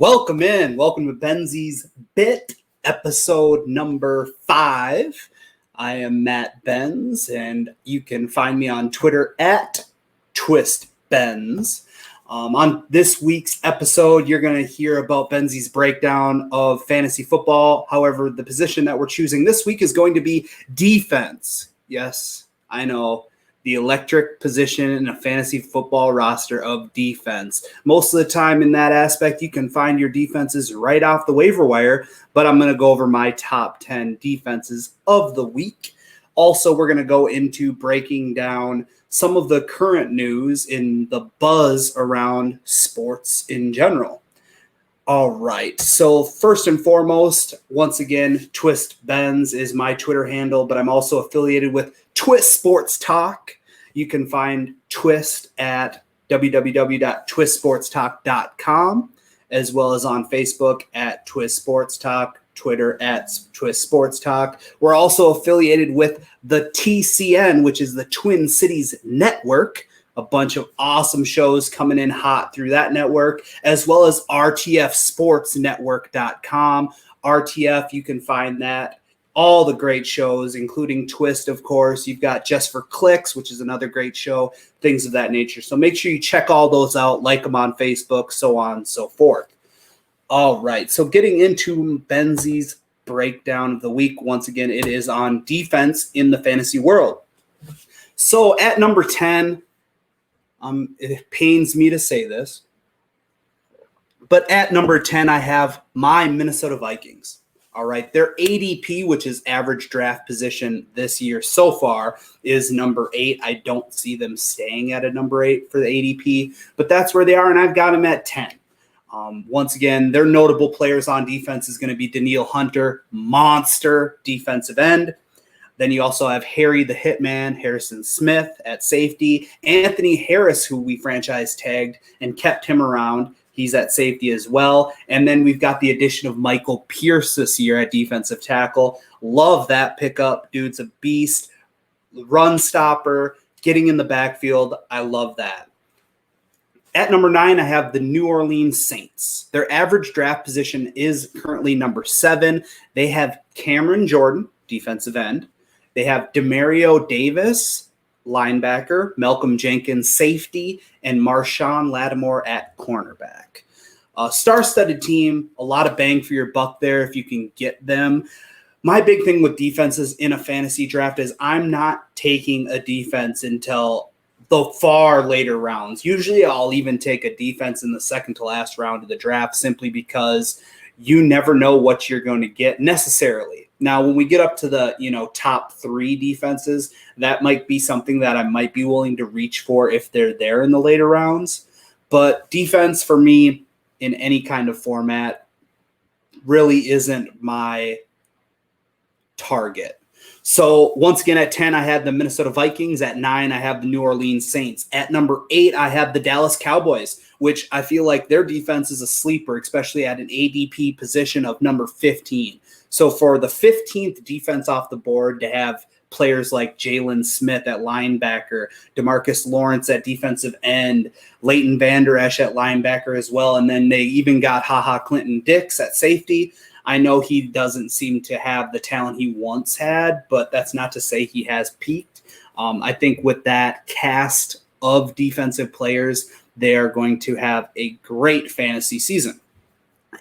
Welcome to Benzy's Bit, episode number 5. I am Matt Benz, and you can find me on Twitter at TwistBenz. On this week's episode, you're going to hear about Benzy's breakdown of fantasy football. However, the position that we're choosing this week is going to be defense. Yes, I know. The electric position in a fantasy football roster of defense. Most of the time in that aspect, you can find your defenses right off the waiver wire, but I'm going to go over my top 10 defenses of the week. Also, we're going to go into breaking down some of the current news in the buzz around sports in general. All right, so first and foremost, once again, Twist Benz is my Twitter handle, but I'm also affiliated with Twist Sports Talk. You can find Twist at www.twistsportstalk.com, as well as on Facebook at Twist Sports Talk, Twitter at Twist Sports Talk. We're also affiliated with the TCN, which is the Twin Cities Network. A bunch of awesome shows coming in hot through that network, as well as rtfsportsnetwork.com. RTF, you can find that. All the great shows, including Twist, of course. You've got Just for Clicks, which is another great show, things of that nature. So make sure you check all those out, like them on Facebook, so on and so forth. All right, so getting into Benzy's breakdown of the week. Once again, it is on defense in the fantasy world. So at number 10, it pains me to say this, but at number 10, I have my Minnesota Vikings. All right, their ADP, which is average draft position this year so far, is number 8. I don't see them staying at a number 8 for the ADP, but that's where they are, and I've got them at 10. Once again, their notable players on defense is going to be Danielle Hunter, monster defensive end. Then you also have Harry the Hitman, Harrison Smith at safety, Anthony Harris, who we franchise tagged and kept him around. He's at safety as well. And then we've got the addition of Michael Pierce this year at defensive tackle. Love that pickup. Dude's a beast, run stopper, getting in the backfield. I love that. At number 9, I have the New Orleans Saints. Their average draft position is currently number 7. They have Cameron Jordan, defensive end. They have Demario Davis, linebacker, Malcolm Jenkins, safety, and Marshawn Lattimore at cornerback. Star-studded team, a lot of bang for your buck there if you can get them. My big thing with defenses in a fantasy draft is I'm not taking a defense until the far later rounds. Usually I'll even take a defense in the second to last round of the draft simply because you never know what you're going to get necessarily. Now, when we get up to the, top 3 defenses, that might be something that I might be willing to reach for if they're there in the later rounds. But defense for me in any kind of format really isn't my target. So once again, at 10, I have the Minnesota Vikings. At 9, I have the New Orleans Saints. At number 8, I have the Dallas Cowboys, which I feel like their defense is a sleeper, especially at an ADP position of number 15. So for the 15th defense off the board to have players like Jalen Smith at linebacker, DeMarcus Lawrence at defensive end, Leighton Vander Esch at linebacker as well, and then they even got Clinton Dix at safety. I know he doesn't seem to have the talent he once had, but that's not to say he has peaked. I think with that cast of defensive players, they are going to have a great fantasy season.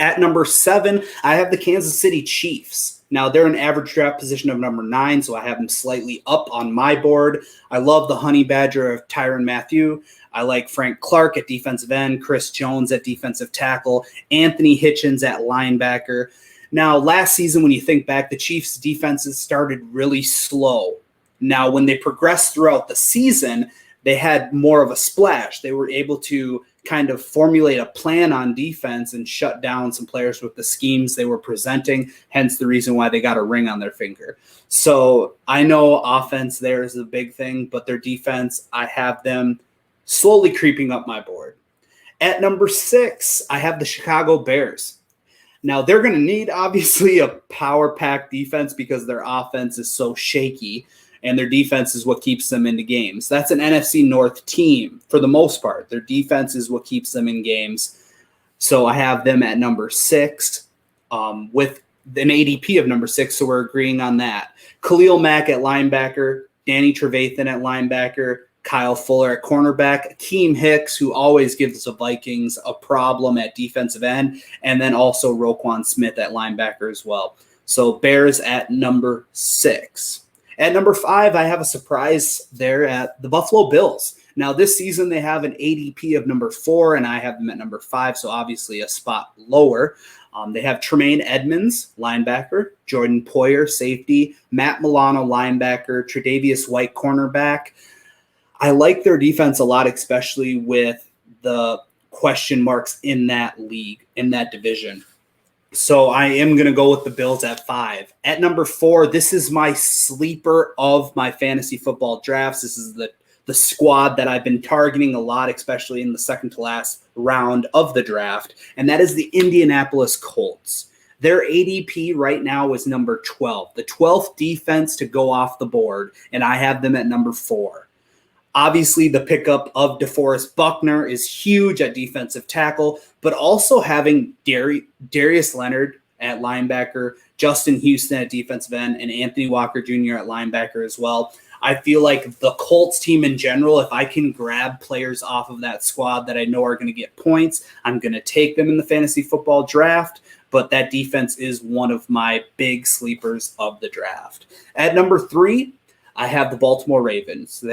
At number 7, I have the Kansas City Chiefs. Now, they're an average draft position of number 9, so I have them slightly up on my board. I love the honey badger of Tyrann Mathieu. I like Frank Clark at defensive end, Chris Jones at defensive tackle, Anthony Hitchens at linebacker. Now, last season, when you think back, the Chiefs' defenses started really slow. Now, when they progressed throughout the season, they had more of a splash. They were able to kind of formulate a plan on defense and shut down some players with the schemes they were presenting, hence the reason why they got a ring on their finger. So I know offense there is a big thing, but their defense, I have them slowly creeping up my board. At number 6, I have the Chicago Bears. Now, they're going to need, obviously, a power-packed defense because their offense is so shaky, and their defense is what keeps them into games. That's an NFC North team for the most part. Their defense is what keeps them in games. So I have them at number 6 with an ADP of number 6. So we're agreeing on that. Khalil Mack at linebacker, Danny Trevathan at linebacker, Kyle Fuller at cornerback, Akeem Hicks, who always gives the Vikings a problem at defensive end, and then also Roquan Smith at linebacker as well. So Bears at number 6. At number 5, I have a surprise there at the Buffalo Bills. Now, this season, they have an ADP of number 4, and I have them at number 5, so obviously a spot lower. They have Tremaine Edmonds, linebacker, Jordan Poyer, safety, Matt Milano, linebacker, Tre'Davious White, cornerback. I like their defense a lot, especially with the question marks in that league, in that division. So I am going to go with the Bills at 5. At number 4, this is my sleeper of my fantasy football drafts. This is the squad that I've been targeting a lot, especially in the second to last round of the draft, and that is the Indianapolis Colts. Their ADP right now is number 12, the 12th defense to go off the board, and I have them at number 4. Obviously, the pickup of DeForest Buckner is huge at defensive tackle, but also having Darius Leonard at linebacker, Justin Houston at defensive end, and Anthony Walker Jr. at linebacker as well. I feel like the Colts team in general, if I can grab players off of that squad that I know are going to get points, I'm going to take them in the fantasy football draft. But that defense is one of my big sleepers of the draft. At number 3, I have the Baltimore Ravens.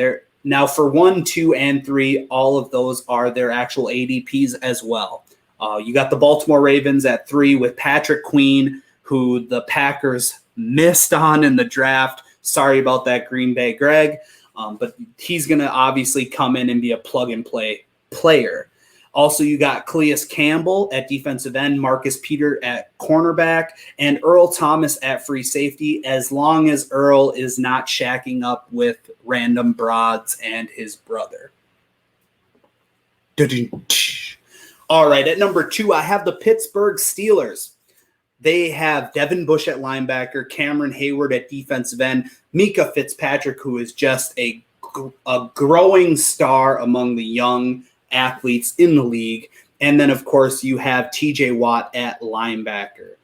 Now, for 1, 2, and 3, all of those are their actual ADPs as well. You got the Baltimore Ravens at 3 with Patrick Queen, who the Packers missed on in the draft. Sorry about that, Green Bay Greg. But he's going to obviously come in and be a plug-and-play player. Also, you got Calais Campbell at defensive end, Marcus Peter at cornerback, and Earl Thomas at free safety, as long as Earl is not shacking up with random broads and his brother. All right, at number 2, I have the Pittsburgh Steelers. They have Devin Bush at linebacker, Cameron Hayward at defensive end, Mika Fitzpatrick, who is just a growing star among the young athletes in the league. And then, of course, you have TJ Watt at linebacker.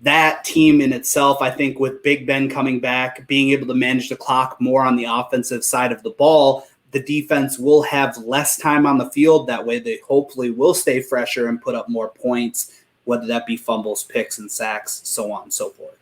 That team in itself, I think, with Big Ben coming back, being able to manage the clock more on the offensive side of the ball, the defense will have less time on the field. That way they hopefully will stay fresher and put up more points, whether that be fumbles, picks, and sacks, so on and so forth.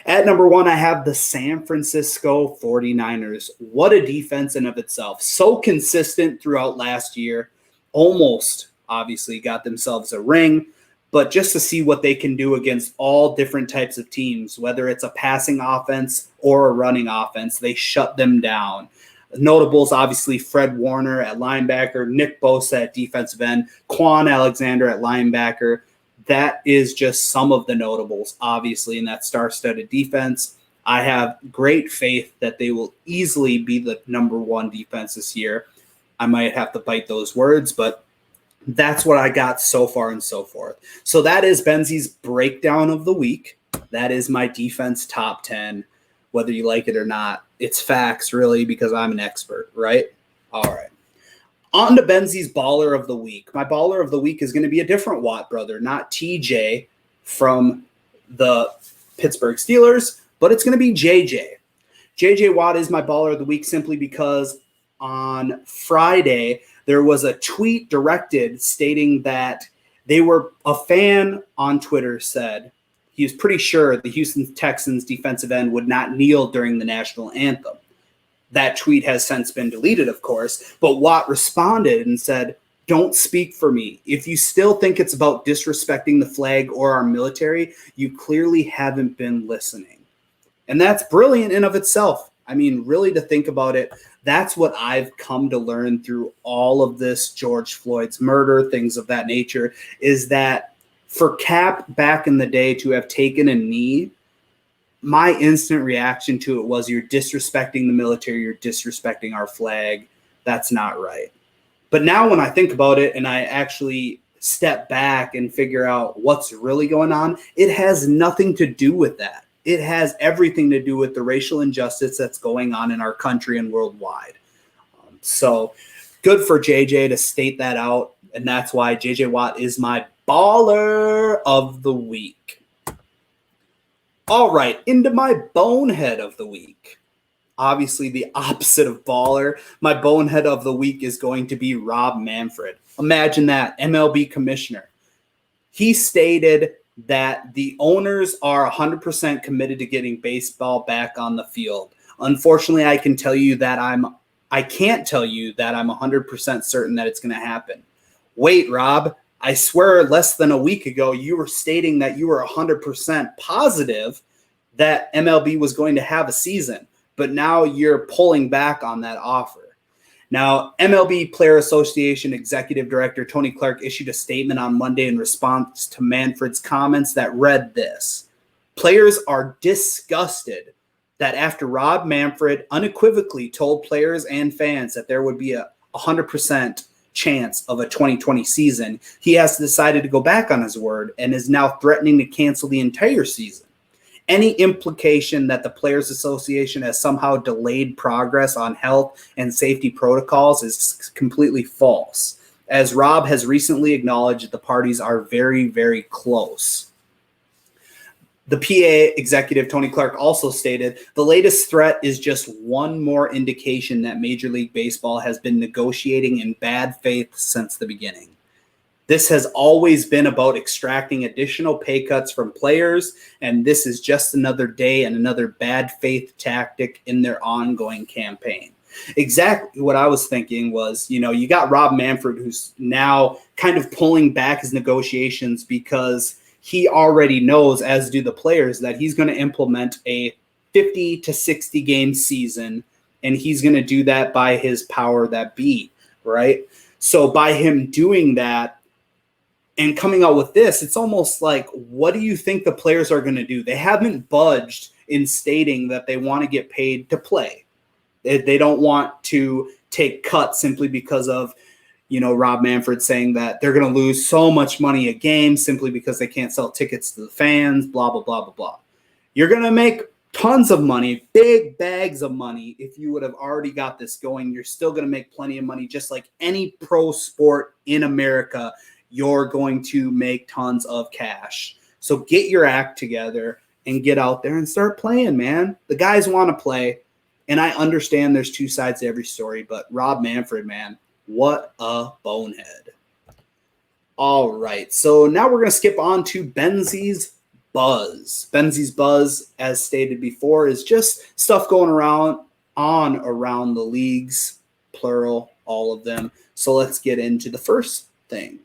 At number 1, I have the San Francisco 49ers. What a defense in of itself. So consistent throughout last year. Almost, obviously, got themselves a ring. But just to see what they can do against all different types of teams, whether it's a passing offense or a running offense, they shut them down. Notables, obviously, Fred Warner at linebacker, Nick Bosa at defensive end, Quan Alexander at linebacker. That is just some of the notables, obviously, in that star-studded defense. I have great faith that they will easily be the number 1 defense this year. I might have to bite those words, but that's what I got so far and so forth. So that is Benzy's breakdown of the week. That is my defense top 10, whether you like it or not. It's facts, really, because I'm an expert, right? All right. On to Benzy's baller of the week. My baller of the week is going to be a different Watt brother, not TJ from the Pittsburgh Steelers, but it's going to be JJ. JJ Watt is my baller of the week simply because on Friday there was a tweet directed stating that a fan on Twitter said he was pretty sure the Houston Texans defensive end would not kneel during the national anthem. That tweet has since been deleted, of course, but Watt responded and said, "Don't speak for me. If you still think it's about disrespecting the flag or our military, you clearly haven't been listening." And that's brilliant in of itself. I mean, really, to think about it, that's what I've come to learn through all of this George Floyd's murder, things of that nature, is that for Cap back in the day to have taken a knee, my instant reaction to it was, you're disrespecting the military, you're disrespecting our flag. That's not right. But now when I think about it and I actually step back and figure out what's really going on, it has nothing to do with that. It has everything to do with the racial injustice that's going on in our country and worldwide. So good for JJ to state that out. And that's why JJ Watt is my Baller of the week. All right, into my bonehead of the week. Obviously, the opposite of baller. My bonehead of the week is going to be Rob Manfred. Imagine that, MLB commissioner. He stated that the owners are 100% committed to getting baseball back on the field. Unfortunately, I can't tell you that I'm 100% certain that it's going to happen. Wait, Rob, I swear less than a week ago, you were stating that you were 100% positive that MLB was going to have a season, but now you're pulling back on that offer. Now, MLB Player Association Executive Director Tony Clark issued a statement on Monday in response to Manfred's comments that read this: players are disgusted that after Rob Manfred unequivocally told players and fans that there would be a 100% chance of a 2020 season, he has decided to go back on his word and is now threatening to cancel the entire season. Any implication that the Players Association has somehow delayed progress on health and safety protocols is completely false, as Rob has recently acknowledged the parties are very, very close. The PA executive, Tony Clark, also stated, the latest threat is just one more indication that Major League Baseball has been negotiating in bad faith since the beginning. This has always been about extracting additional pay cuts from players, and this is just another day and another bad faith tactic in their ongoing campaign. Exactly what I was thinking was, you got Rob Manfred, who's now kind of pulling back his negotiations because he already knows, as do the players, that he's going to implement a 50 to 60 game season, and he's going to do that by his power that be, right? So by him doing that, and coming out with this, it's almost like, what do you think the players are going to do? They haven't budged in stating that they want to get paid to play. They don't want to take cuts simply because of, Rob Manfred saying that they're going to lose so much money a game simply because they can't sell tickets to the fans, blah, blah, blah, blah, blah. You're going to make tons of money, big bags of money. If you would have already got this going, you're still going to make plenty of money, just like any pro sport in America. You're going to make tons of cash. So get your act together and get out there and start playing, man. The guys want to play, and I understand there's two sides to every story, but Rob Manfred, man, what a bonehead. All right, so now we're going to skip on to Benzy's Buzz. Benzy's Buzz, as stated before, is just stuff going around the leagues, plural, all of them. So let's get into the first thing.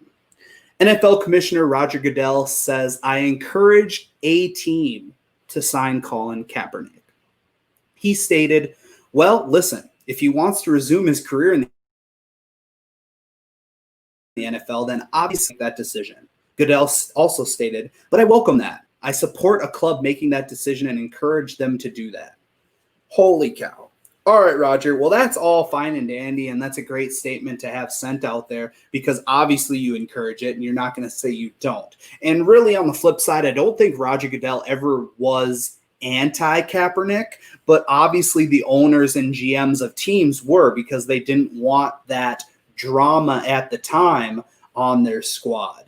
NFL Commissioner Roger Goodell says, I encourage a team to sign Colin Kaepernick. He stated, well, listen, if he wants to resume his career in the NFL, then obviously that decision. Goodell also stated, but I welcome that. I support a club making that decision and encourage them to do that. Holy cow. All right, Roger. Well, that's all fine and dandy, and that's a great statement to have sent out there because obviously you encourage it, and you're not going to say you don't. And really, on the flip side, I don't think Roger Goodell ever was anti-Kaepernick, but obviously the owners and GMs of teams were because they didn't want that drama at the time on their squad.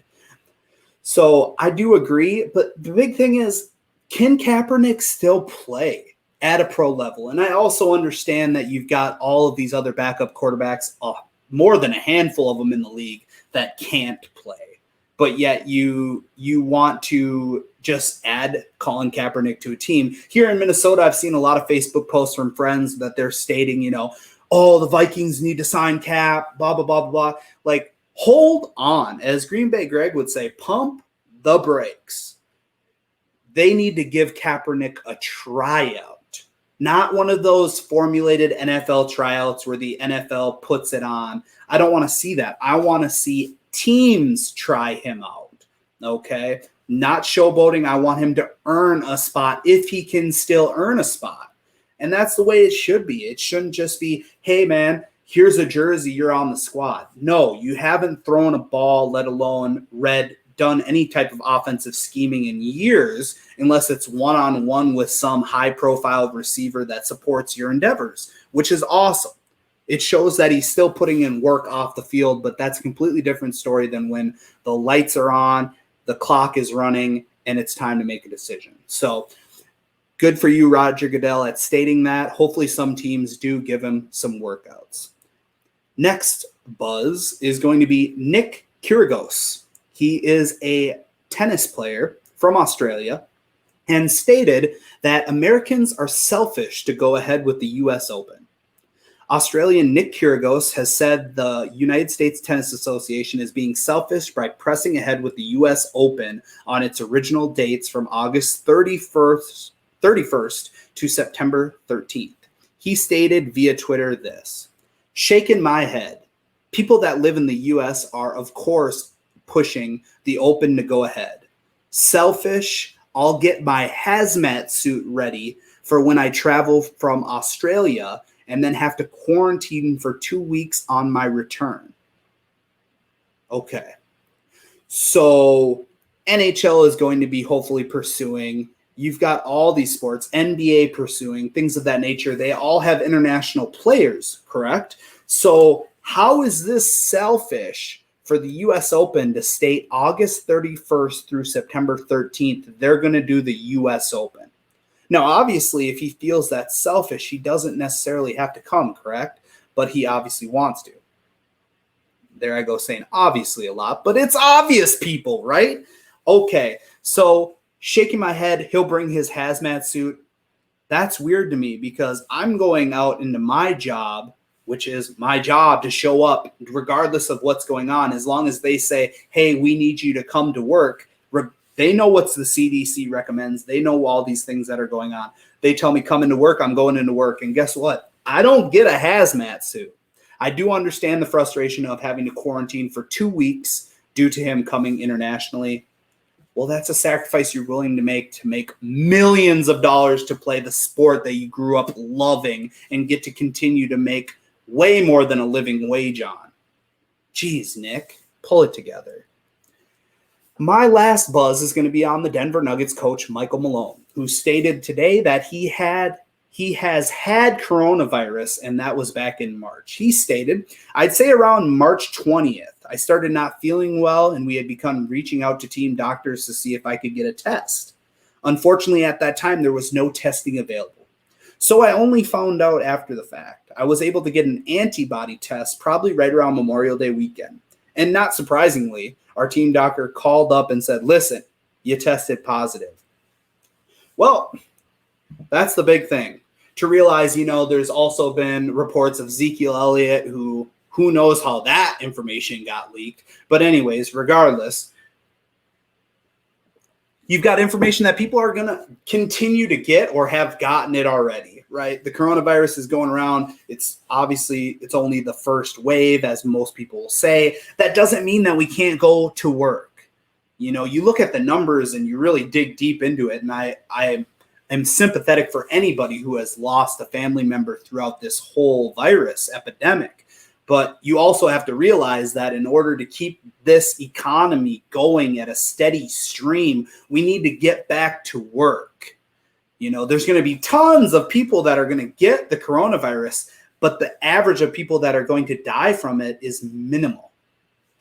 So I do agree, but the big thing is, can Kaepernick still play at a pro level? And I also understand that you've got all of these other backup quarterbacks, more than a handful of them in the league that can't play. But yet you want to just add Colin Kaepernick to a team. Here in Minnesota, I've seen a lot of Facebook posts from friends that they're stating, the Vikings need to sign Cap, blah, blah, blah, blah, blah. Like, hold on. As Green Bay Greg would say, pump the brakes. They need to give Kaepernick a tryout. Not one of those formulated NFL tryouts where the NFL puts it on. I don't want to see that. I want to see teams try him out, okay? Not showboating. I want him to earn a spot if he can still earn a spot. And that's the way it should be. It shouldn't just be, hey, man, here's a jersey, you're on the squad. No, you haven't thrown a ball, let alone done any type of offensive scheming in years, unless it's one-on-one with some high-profile receiver that supports your endeavors, which is awesome. It shows that he's still putting in work off the field, but that's a completely different story than when the lights are on, the clock is running, and it's time to make a decision. So good for you, Roger Goodell, at stating that. Hopefully some teams do give him some workouts. Next buzz is going to be Nick Kyrgios. He is a tennis player from Australia and stated that Americans are selfish to go ahead with the U.S. Open. Australian Nick Kyrgios has said the United States Tennis Association is being selfish by pressing ahead with the U.S. Open on its original dates from August 31st to September 13th. He stated via Twitter this: "Shaking my head. People that live in the U.S. are, of course, pushing the Open to go ahead. Selfish. I'll get my hazmat suit ready for when I travel from Australia and then have to quarantine for 2 weeks on my return." Okay. So NHL is going to be hopefully pursuing. You've got all these sports, NBA pursuing, things of that nature. They all have international players, correct? So how is this selfish for the U.S. Open to state August 31st through September 13th, they're going to do the U.S. Open? Now, obviously, if he feels that's selfish, he doesn't necessarily have to come, correct? But he obviously wants to. There I go saying obviously a lot, but it's obvious, people, right? Okay, so shaking my head, he'll bring his hazmat suit. That's weird to me because I'm going out into my job, which is my job to show up regardless of what's going on. As long as they say, hey, we need you to come to work, they know what the CDC recommends. They know all these things that are going on. They tell me come into work, I'm going into work. And guess what? I don't get a hazmat suit. I do understand the frustration of having to quarantine for 2 weeks due to him coming internationally. Well, that's a sacrifice you're willing to make millions of dollars to play the sport that you grew up loving and get to continue to make way more than a living wage on. Jeez, Nick, pull it together. My last buzz is going to be on the Denver Nuggets coach, Michael Malone, who stated today that he has had coronavirus, and that was back in March. He stated, "I'd say around March 20th, I started not feeling well, and we had begun reaching out to team doctors to see if I could get a test. Unfortunately, at that time, there was no testing available. So I only found out after the fact. I was able to get an antibody test probably right around Memorial Day weekend. And not surprisingly, our team doctor called up and said, listen, you tested positive." Well, that's the big thing. To realize, there's also been reports of Ezekiel Elliott, who knows how that information got leaked. But anyways, regardless, you've got information that people are going to continue to get or have gotten it already, right? The coronavirus is going around. It's only the first wave, as most people will say. That doesn't mean that we can't go to work. You look at the numbers and you really dig deep into it. And I am sympathetic for anybody who has lost a family member throughout this whole virus epidemic. But you also have to realize that in order to keep this economy going at a steady stream, we need to get back to work. There's going to be tons of people that are going to get the coronavirus, but the average of people that are going to die from it is minimal,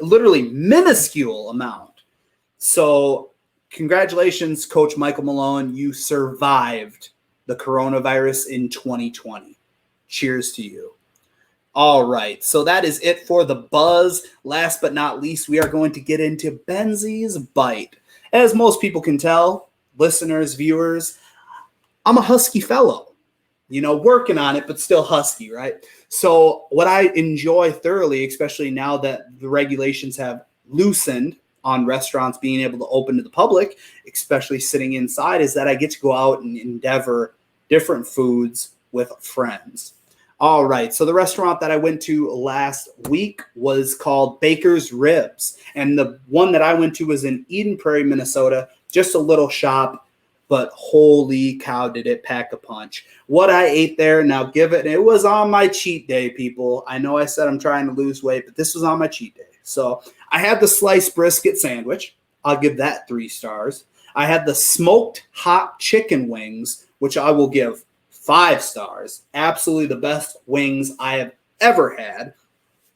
literally minuscule amount. So congratulations, Coach Michael Malone. You survived the coronavirus in 2020. Cheers to you. All right, so that is it for the buzz. Last but not least, we are going to get into Benzy's Bite. As most people can tell, listeners, viewers, I'm a husky fellow, working on it, but still husky, right? So what I enjoy thoroughly, especially now that the regulations have loosened on restaurants being able to open to the public, especially sitting inside, is that I get to go out and endeavor different foods with friends. All right, so the restaurant that I went to last week was called Baker's Ribs, and the one that I went to was in Eden Prairie, Minnesota, just a little shop, but holy cow, did it pack a punch. What I ate there, now it was on my cheat day, people. I know I said I'm trying to lose weight, but this was on my cheat day. So I had the sliced brisket sandwich. I'll give that 3 stars. I had the smoked hot chicken wings, which I will give 5 stars. Absolutely the best wings I have ever had.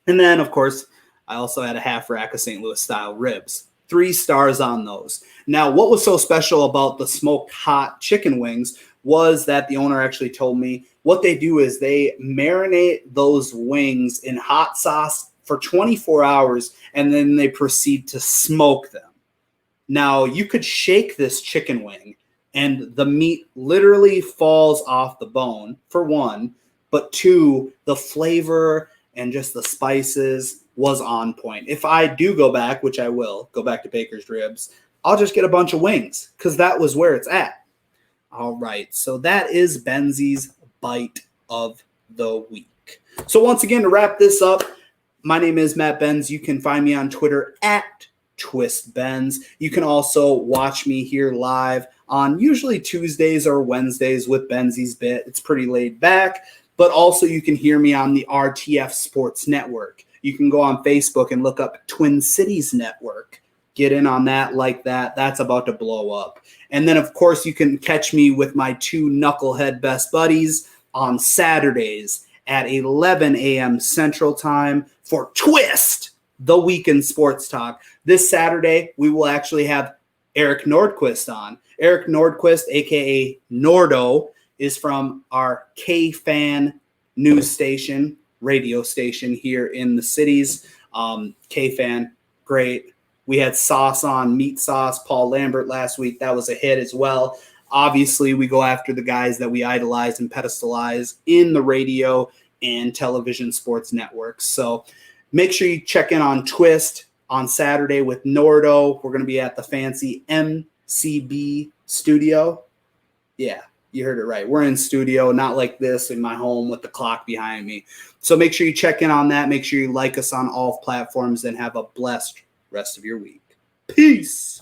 And then, of course, I also had a half rack of St. Louis style ribs. 3 stars on those. Now, what was so special about the smoked hot chicken wings was that the owner actually told me what they do is they marinate those wings in hot sauce for 24 hours, and then they proceed to smoke them. Now, you could shake this chicken wing, and the meat literally falls off the bone, for one, but two, the flavor and just the spices was on point. If I do go back, which I will, go back to Baker's Ribs, I'll just get a bunch of wings because that was where it's at. All right, so that is Benzy's Bite of the Week. So once again, to wrap this up, my name is Matt Benz. You can find me on Twitter at TwistBenz. You can also watch me here live on usually Tuesdays or Wednesdays with Benzy's Bit. It's pretty laid back, but also you can hear me on the RTF Sports Network. You can go on Facebook and look up Twin Cities Network. Get in on that, like that. That's about to blow up. And then, of course, you can catch me with my 2 knucklehead best buddies on Saturdays at 11 a.m. Central Time for Twist, the Weekend Sports Talk. This Saturday, we will actually have Eric Nordquist on. Eric Nordquist, a.k.a. Nordo, is from our K-Fan news station, radio station here in the cities. K-Fan, great. We had Sauce on, Meat Sauce, Paul Lambert last week. That was a hit as well. Obviously, we go after the guys that we idolize and pedestalize in the radio and television sports networks. So make sure you check in on Twist on Saturday with Nordo. We're going to be at the fancy MCB studio. Yeah, you heard it right. We're in studio, not like this in my home with the clock behind me. So make sure you check in on that. Make sure you like us on all platforms and have a blessed rest of your week. Peace.